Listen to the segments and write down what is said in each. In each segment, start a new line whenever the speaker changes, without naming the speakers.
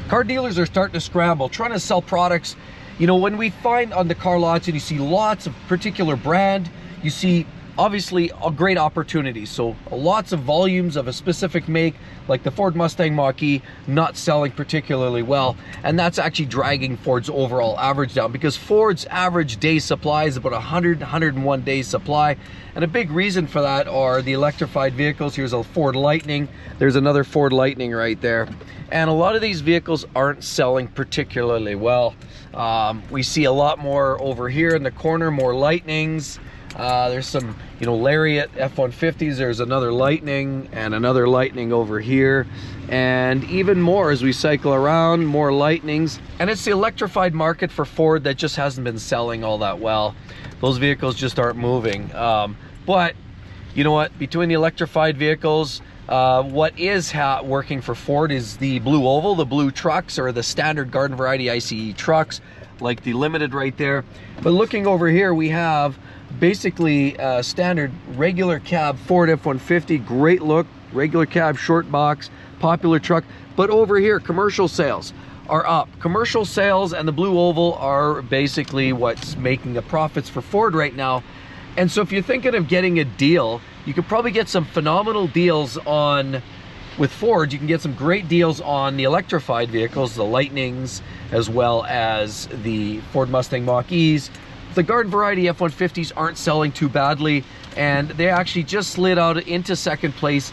car dealers are starting to scramble, trying to sell products. You know, when we find on the car lots and you see lots of particular brand, you see obviously a great opportunity. So lots of volumes of a specific make, like the Ford Mustang Mach-E, not selling particularly well. And that's actually dragging Ford's overall average down, because Ford's average day supply is about 101 days supply. And a big reason for that are the electrified vehicles. Here's a Ford Lightning. There's another Ford Lightning right there. And a lot of these vehicles aren't selling particularly well. We see a lot more over here in the corner, more Lightnings. There's some, you know, Lariat F-150s. There's another Lightning and another Lightning over here, and even more as we cycle around, more Lightnings. And it's the electrified market for Ford that just hasn't been selling all that well. Those vehicles just aren't moving. But you know what, between the electrified vehicles, what is working for Ford is the blue oval, the blue trucks, or the standard garden variety ICE trucks, like the Limited right there. But looking over here, we have basically standard regular cab Ford F-150, great look, regular cab, short box, popular truck. But over here, commercial sales are up. Commercial sales and the blue oval are basically what's making the profits for Ford right now. And so if you're thinking of getting a deal, you could probably get some phenomenal deals on, with Ford, you can get some great deals on the electrified vehicles, the Lightnings, as well as the Ford Mustang Mach-E's. The garden variety F-150s aren't selling too badly, and they actually just slid out into second place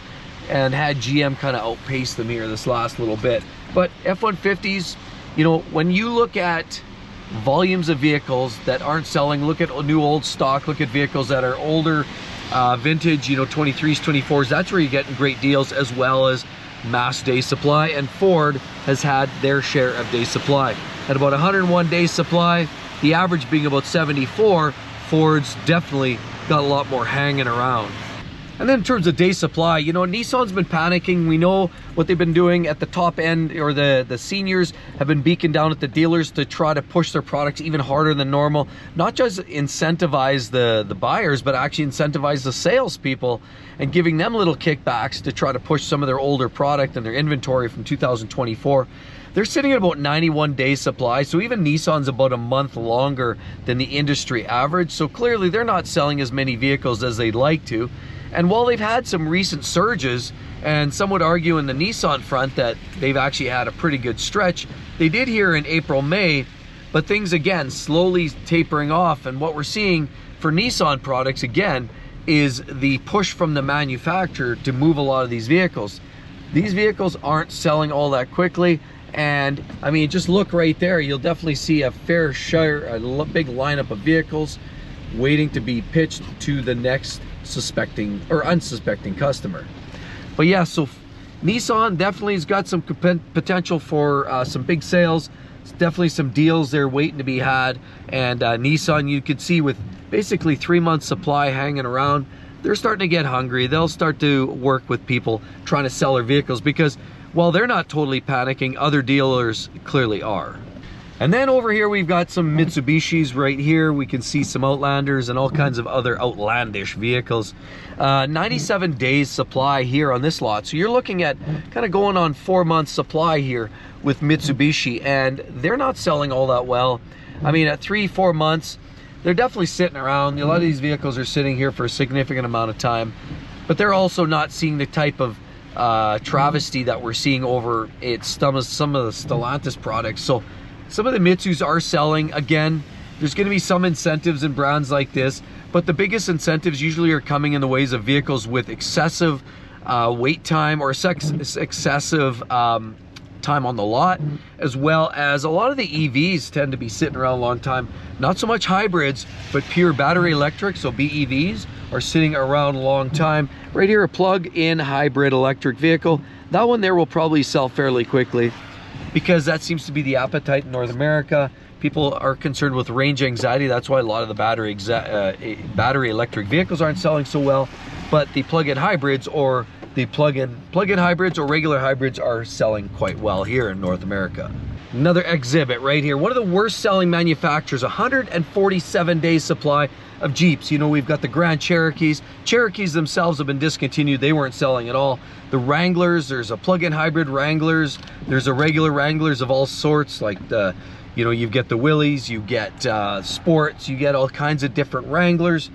and had GM kind of outpace them here this last little bit. But F-150s, you know, when you look at volumes of vehicles that aren't selling, look at new old stock, look at vehicles that are older, vintage, you know, 23s, 24s, that's where you're getting great deals, as well as mass day supply. And Ford has had their share of day supply. At about 101 days supply, the average being about 74, Ford's definitely got a lot more hanging around. And then in terms of day supply, you know, Nissan's been panicking. We know what they've been doing at the top end, or the seniors have been beaking down at the dealers to try to push their products even harder than normal. Not just incentivize the buyers, but actually incentivize the salespeople and giving them little kickbacks to try to push some of their older product and their inventory from 2024. They're sitting at about 91 days supply, so even Nissan's about a month longer than the industry average. So clearly they're not selling as many vehicles as they'd like to. And while they've had some recent surges, and some would argue in the Nissan front that they've actually had a pretty good stretch, they did here in April, May, but things again slowly tapering off. And what we're seeing for Nissan products again is the push from the manufacturer to move a lot of these vehicles. These vehicles aren't selling all that quickly. And I mean, just look right there, you'll definitely see a fair share, a big lineup of vehicles waiting to be pitched to the next suspecting or unsuspecting customer. But yeah, so Nissan definitely has got some potential for some big sales. It's definitely some deals there waiting to be had. And Nissan, you could see with basically 3 months supply hanging around, they're starting to get hungry. They'll start to work with people trying to sell their vehicles, because while they're not totally panicking, other dealers clearly are. And then over here we've got some Mitsubishis right here. We can see some Outlanders and all kinds of other outlandish vehicles. 97 days supply here on this lot. So you're looking at kind of going on 4 months supply here with Mitsubishi, and they're not selling all that well. I mean, at 3-4 months, they're definitely sitting around. A lot of these vehicles are sitting here for a significant amount of time, but they're also not seeing the type of travesty that we're seeing over at some of the Stellantis products. So some of the Mitsus are selling. Again, there's going to be some incentives in brands like this, but the biggest incentives usually are coming in the ways of vehicles with excessive wait time or excessive time on the lot, as well as a lot of the EVs tend to be sitting around a long time. Not so much hybrids, but pure battery electric, so BEVs, are sitting around a long time. Right here, a plug-in hybrid electric vehicle. That one there will probably sell fairly quickly, because that seems to be the appetite in North America. People are concerned with range anxiety. That's why a lot of the battery electric vehicles aren't selling so well. But the plug-in hybrids, or the plug-in hybrids or regular hybrids, are selling quite well here in North America. Another exhibit right here. One of the worst selling manufacturers, 147 days supply of Jeeps. You know, we've got the Grand Cherokees. Cherokees themselves have been discontinued. They weren't selling at all. The Wranglers, there's a plug-in hybrid Wranglers. There's a regular Wranglers of all sorts, like the, you know, you get the Willys, you get sports, you get all kinds of different Wranglers.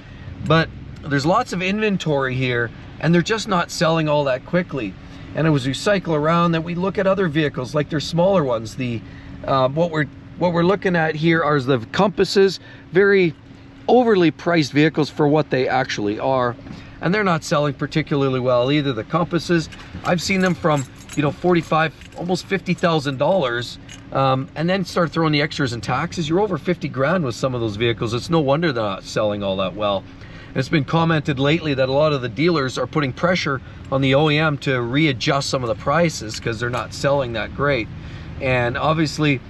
But there's lots of inventory here, and they're just not selling all that quickly. And as we cycle around, then we look at other vehicles, like their smaller ones. The what we're looking at here are the Compasses, very overly priced vehicles for what they actually are, and they're not selling particularly well either. The Compasses, I've seen them from, you know, $45,000, almost $50,000, and then start throwing the extras and taxes. You're over 50 grand with some of those vehicles. It's no wonder they're not selling all that well. It's been commented lately that a lot of the dealers are putting pressure on the OEM to readjust some of the prices because they're not selling that great. And obviously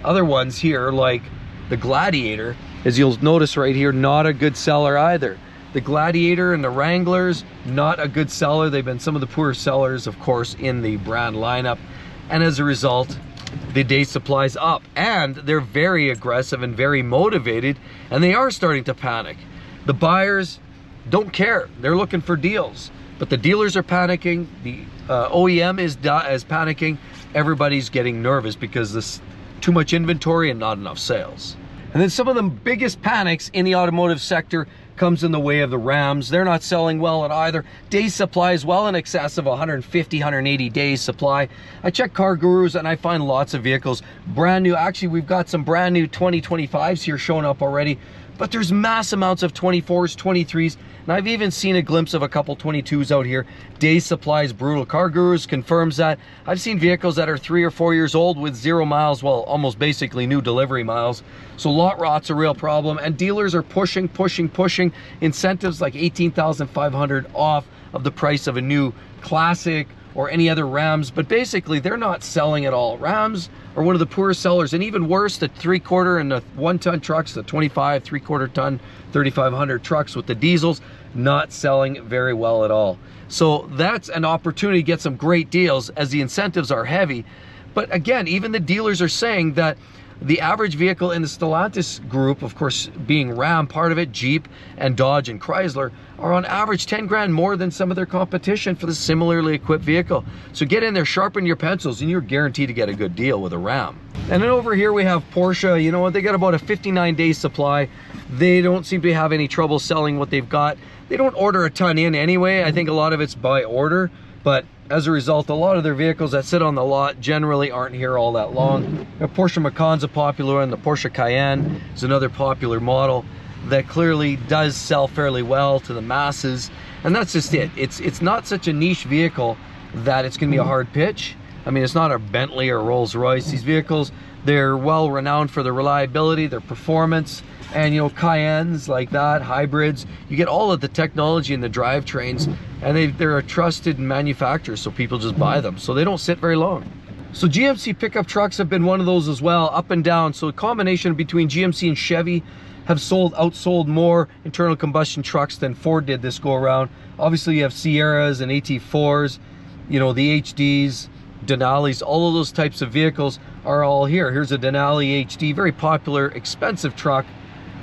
other ones here, like the Gladiator, as you'll notice right here, not a good seller either. The Gladiator and the Wranglers, not a good seller. They've been some of the poor sellers, of course, in the brand lineup. And as a result, the day supply's up, and they're very aggressive and very motivated, and they are starting to panic. The buyers don't care. They're looking for deals, but the dealers are panicking. The OEM is panicking. Everybody's getting nervous because there's too much inventory and not enough sales. And then some of the biggest panics in the automotive sector comes in the way of the Rams. They're not selling well at either. Day supply is well in excess of 150, 180 days supply. I check Car Gurus and I find lots of vehicles brand new. Actually, we've got some brand new 2025s here showing up already, but there's mass amounts of 24s, 23s, and I've even seen a glimpse of a couple 22s out here. Day supply is brutal. Car Gurus confirms that. I've seen vehicles that are 3 or 4 years old with 0 miles, well, almost basically new delivery miles. So lot rot's a real problem, and dealers are pushing incentives like $18,500 off of the price of a new Classic or any other Rams, but basically they're not selling at all. Rams are one of the poorest sellers, and even worse, the 3/4 and the 1-ton trucks, the 25, 3/4 ton, 3,500 trucks with the diesels, not selling very well at all. So that's an opportunity to get some great deals as the incentives are heavy. But again, even the dealers are saying that the average vehicle in the Stellantis group, of course being Ram part of it, Jeep and Dodge and Chrysler, are on average 10 grand more than some of their competition for the similarly equipped vehicle. So get in there, sharpen your pencils, and you're guaranteed to get a good deal with a Ram. And then over here we have Porsche. You know what, they got about a 59-day supply. They don't seem to have any trouble selling what they've got. They don't order a ton in anyway. I think a lot of it's by order, but as a result, a lot of their vehicles that sit on the lot generally aren't here all that long. The Porsche Macan's a popular one. The Porsche Cayenne is another popular model that clearly does sell fairly well to the masses. And that's just it. It's not such a niche vehicle that it's gonna be a hard pitch. I mean, it's not a Bentley or Rolls Royce. These vehicles, they're well renowned for their reliability, their performance, and you know, Cayennes like that, hybrids, you get all of the technology in the drivetrains, and they're a trusted manufacturer, so people just buy them. So they don't sit very long. So GMC pickup trucks have been one of those as well, up and down. So a combination between GMC and Chevy have outsold more internal combustion trucks than Ford did this go around. Obviously you have Sierras and AT4s, you know, the HDs, Denali's, all of those types of vehicles are all here. Here's a Denali HD, very popular, expensive truck,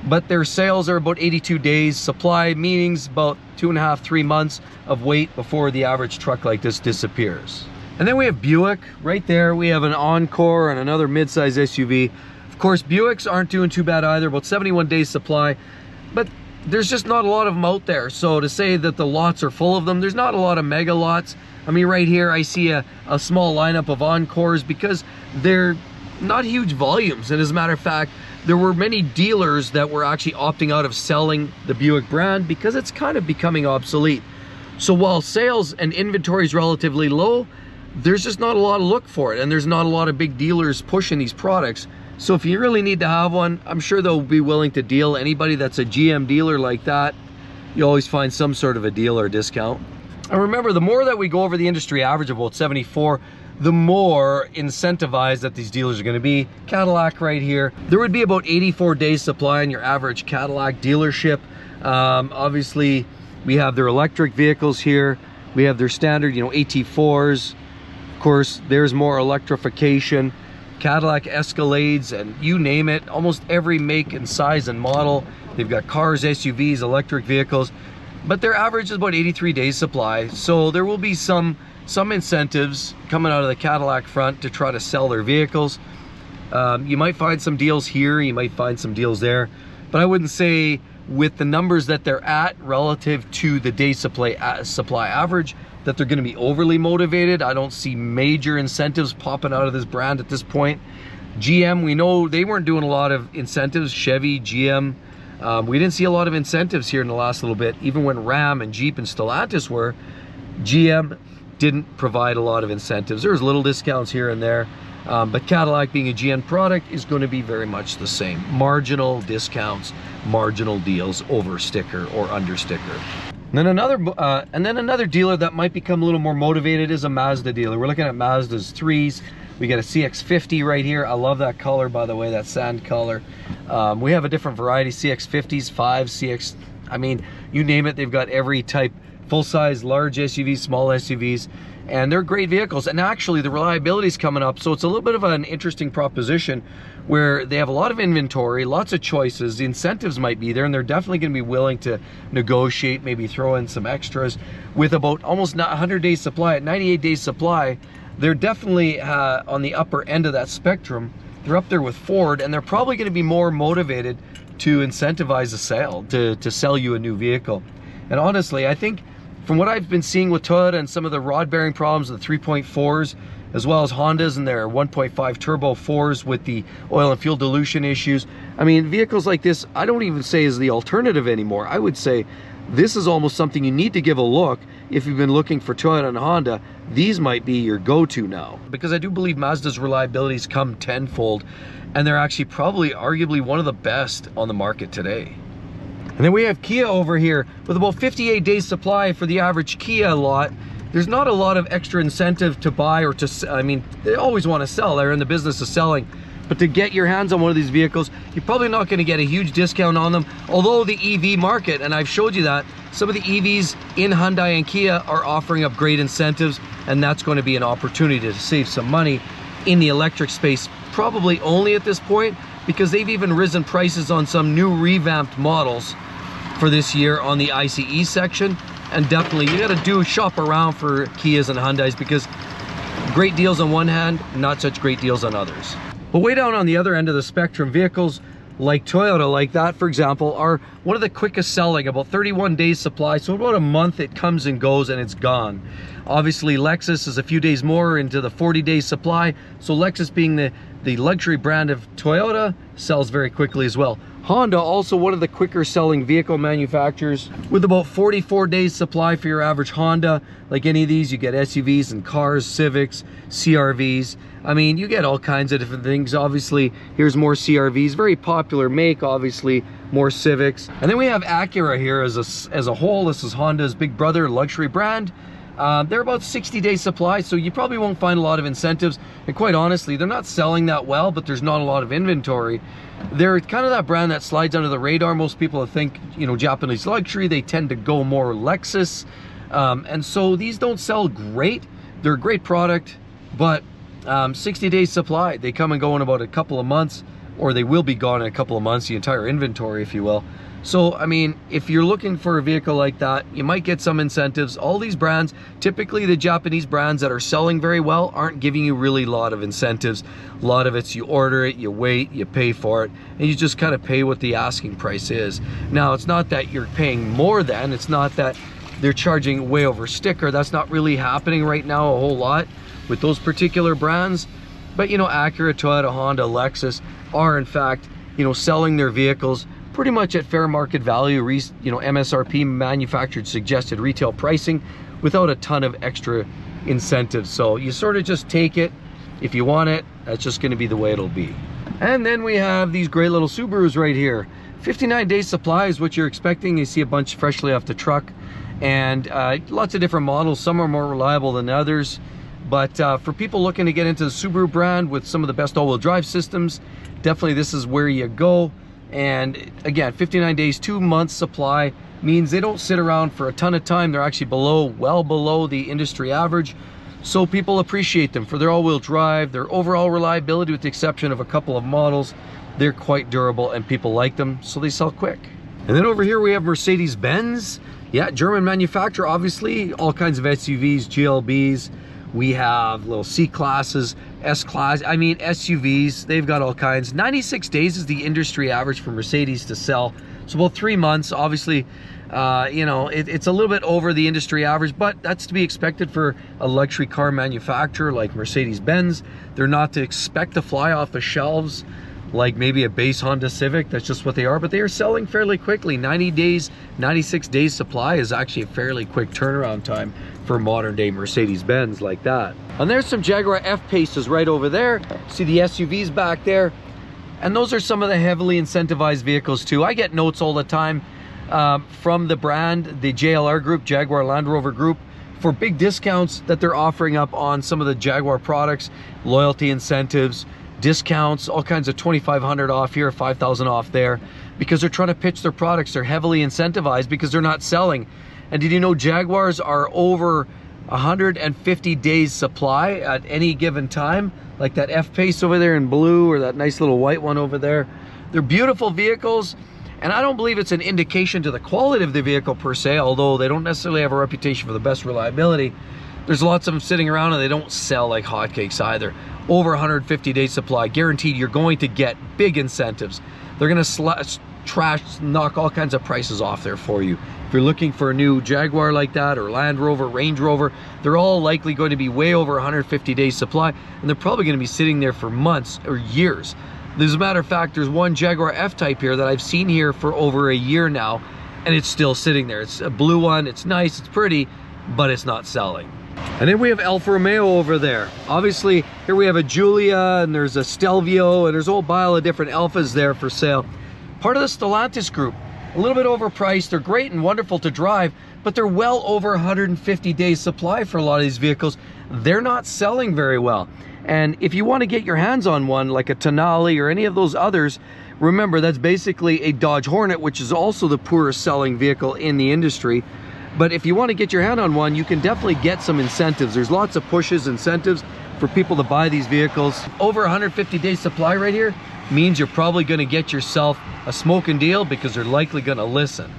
but their sales are about 82 days supply, meaning about 2.5, 3 months of wait before the average truck like this disappears. And then we have Buick right there. We have an Encore and another midsize SUV. Of course, Buicks aren't doing too bad either, about 71 days supply, but there's just not a lot of them out there. So to say that the lots are full of them, there's not a lot of mega lots. I mean, right here I see a small lineup of Encores because they're not huge volumes. And as a matter of fact, there were many dealers that were actually opting out of selling the Buick brand because it's kind of becoming obsolete. So while sales and inventory is relatively low, there's just not a lot of look for it, and there's not a lot of big dealers pushing these products. So if you really need to have one, I'm sure they'll be willing to deal. Anybody that's a GM dealer like that, you always find some sort of a deal or discount. And remember, the more that we go over the industry average of about 74, the more incentivized that these dealers are going to be. Cadillac right here, there would be about 84 days supply in your average Cadillac dealership. Obviously, we have their electric vehicles here. We have their standard, you know, AT4s. Of course, there's more electrification. Cadillac Escalades, and you name it, almost every make and size and model. They've got cars, SUVs, electric vehicles, but their average is about 83 days supply. So there will be some incentives coming out of the Cadillac front to try to sell their vehicles. You might find some deals here, you might find some deals there, but I wouldn't say with the numbers that they're at relative to the day supply average that they're going to be overly motivated. I don't see major incentives popping out of this brand at this point. GM, we know they weren't doing a lot of incentives. Chevy, GM, we didn't see a lot of incentives here in the last little bit. Even when Ram and Jeep and Stellantis were, GM didn't provide a lot of incentives. There's little discounts here and there, but Cadillac, being a GM product, is going to be very much the same. Marginal discounts, marginal deals over sticker or under sticker. And then another dealer that might become a little more motivated is a Mazda dealer. We're looking at Mazda's 3s. We got a CX-50 right here. I love that color, by the way, that sand color. We have a different variety, CX-50s, 5s, CX, I mean, you name it, they've got every type, full-size, large SUVs, small SUVs, and they're great vehicles. And actually, the reliability is coming up, so it's a little bit of an interesting proposition where they have a lot of inventory, lots of choices, the incentives might be there, and they're definitely going to be willing to negotiate, maybe throw in some extras. With about almost 100 days supply, at 98 days supply, they're definitely on the upper end of that spectrum. They're up there with Ford, and they're probably going to be more motivated to incentivize a sale, to sell you a new vehicle. And honestly, I think from what I've been seeing with Toyota and some of the rod bearing problems, the 3.4s, as well as Hondas and their 1.5 turbo 4s with the oil and fuel dilution issues. I mean, vehicles like this, I don't even say is the alternative anymore. I would say this is almost something you need to give a look. If you've been looking for Toyota and Honda, these might be your go-to now. Because I do believe Mazda's reliability's come tenfold, and they're actually probably arguably one of the best on the market today. And then we have Kia over here with about 58 days supply for the average Kia lot. There's not a lot of extra incentive to buy or to, I mean, they always want to sell. They're in the business of selling. But to get your hands on one of these vehicles, you're probably not going to get a huge discount on them. Although the EV market, and I've showed you that, some of the EVs in Hyundai and Kia are offering up great incentives, and that's going to be an opportunity to save some money in the electric space, probably only at this point, because they've even risen prices on some new revamped models for this year on the ICE section. And definitely you got to shop around for Kias and Hyundais, because great deals on one hand, not such great deals on others. But way down on the other end of the spectrum, vehicles like Toyota, like that for example, are one of the quickest selling, about 31 days supply. So about a month it comes and goes and it's gone. Obviously Lexus is a few days more into the 40 days supply. So Lexus, being the luxury brand of Toyota, sells very quickly as well. Honda, also one of the quicker selling vehicle manufacturers, with about 44 days supply for your average Honda. Like any of these, you get SUVs and cars, Civics, CRVs. I mean, you get all kinds of different things. Obviously, here's more CRVs, very popular make, obviously, more Civics. And then we have Acura here as a whole. This is Honda's big brother luxury brand. They're about 60 days supply, so you probably won't find a lot of incentives. And quite honestly, they're not selling that well, but there's not a lot of inventory. They're kind of that brand that slides under the radar. Most people think, you know, Japanese luxury, they tend to go more Lexus. And so these don't sell great. They're a great product, but 60 days supply. They come and go in about a couple of months, or they will be gone in a couple of months, the entire inventory, if you will. So, I mean, if you're looking for a vehicle like that, you might get some incentives. All these brands, typically the Japanese brands that are selling very well, aren't giving you really a lot of incentives. A lot of it's you order it, you wait, you pay for it, and you just kind of pay what the asking price is. Now, it's not that you're paying more than, it's not that they're charging way over sticker. That's not really happening right now a whole lot with those particular brands. But, you know, Acura, Toyota, Honda, Lexus are in fact, you know, selling their vehicles pretty much at fair market value, you know, MSRP, manufactured suggested retail pricing, without a ton of extra incentives. So you sort of just take it. If you want it, that's just going to be the way it'll be. And then we have these great little Subarus right here. 59 days supply is what you're expecting. You see a bunch freshly off the truck, and lots of different models. Some are more reliable than others. But for people looking to get into the Subaru brand with some of the best all-wheel drive systems, definitely this is where you go. And again, 59 days, 2 months supply means they don't sit around for a ton of time. They're actually well below the industry average. So people appreciate them for their all-wheel drive, their overall reliability, with the exception of a couple of models. They're quite durable and people like them, so they sell quick. And then over here we have Mercedes-Benz. Yeah, German manufacturer, obviously. All kinds of SUVs, GLBs. We have little C-classes, S-class, I mean SUVs. They've got all kinds. 96 days is the industry average for Mercedes to sell. So about 3 months, obviously. You know, it's a little bit over the industry average, but that's to be expected for a luxury car manufacturer like Mercedes-Benz. They're not to expect to fly off the shelves like maybe a base Honda Civic. That's just what they are, but they are selling fairly quickly. 90 days, 96 days supply is actually a fairly quick turnaround time for modern day Mercedes-Benz like that. And there's some Jaguar F-Paces right over there. See the SUVs back there? And those are some of the heavily incentivized vehicles too. I get notes all the time from the brand, the JLR group, Jaguar Land Rover group, for big discounts that they're offering up on some of the Jaguar products, loyalty incentives, discounts, all kinds of 2,500 off here, 5,000 off there, because they're trying to pitch their products. They're heavily incentivized because they're not selling. And did you know Jaguars are over 150 days supply at any given time? Like that F-Pace over there in blue, or that nice little white one over there. They're beautiful vehicles, and I don't believe it's an indication to the quality of the vehicle per se, although they don't necessarily have a reputation for the best reliability. There's lots of them sitting around and they don't sell like hotcakes either. Over 150 days supply, guaranteed. You're going to get big incentives. They're gonna knock all kinds of prices off there for you. If you're looking for a new Jaguar like that, or Land Rover, Range Rover, they're all likely going to be way over 150 days supply, and they're probably gonna be sitting there for months or years. As a matter of fact, there's one Jaguar F-Type here that I've seen here for over a year now, and it's still sitting there. It's a blue one, it's nice, it's pretty, but it's not selling. And then we have Alfa Romeo over there. Obviously, here we have a Giulia, and there's a Stelvio, and there's a whole pile of different Alfas there for sale. Part of the Stellantis group. A little bit overpriced. They're great and wonderful to drive, but they're well over 150 days supply for a lot of these vehicles. They're not selling very well. And if you want to get your hands on one, like a Tonale or any of those others, remember that's basically a Dodge Hornet, which is also the poorest selling vehicle in the industry. But if you want to get your hand on one, you can definitely get some incentives. There's lots of pushes, incentives for people to buy these vehicles. Over 150 days supply right here means you're probably going to get yourself a smoking deal, because they're likely going to listen.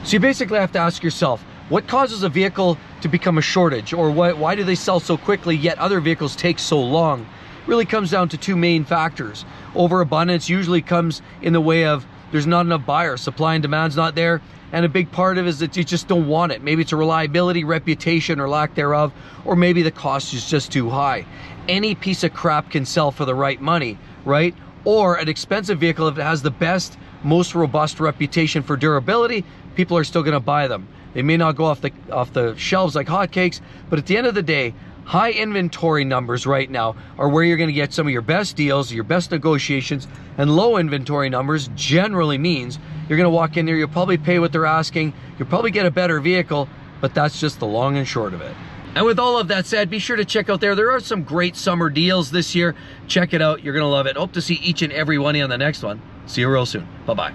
So you basically have to ask yourself, what causes a vehicle to become a shortage, or why do they sell so quickly yet other vehicles take so long? It really comes down to two main factors. Overabundance usually comes in the way of there's not enough buyers, supply and demand's not there, and a big part of it is that you just don't want it. Maybe it's a reliability, reputation, or lack thereof, or maybe the cost is just too high. Any piece of crap can sell for the right money, right? Or an expensive vehicle, if it has the best, most robust reputation for durability, people are still gonna buy them. They may not go off the shelves like hotcakes, but at the end of the day, high inventory numbers right now are where you're gonna get some of your best deals, your best negotiations, and low inventory numbers generally means you're gonna walk in there, you'll probably pay what they're asking, you'll probably get a better vehicle, but that's just the long and short of it. And with all of that said, be sure to check out there are some great summer deals this year. Check it out, you're gonna love it. Hope to see each and every one of you on the next one. See you real soon. Bye-bye.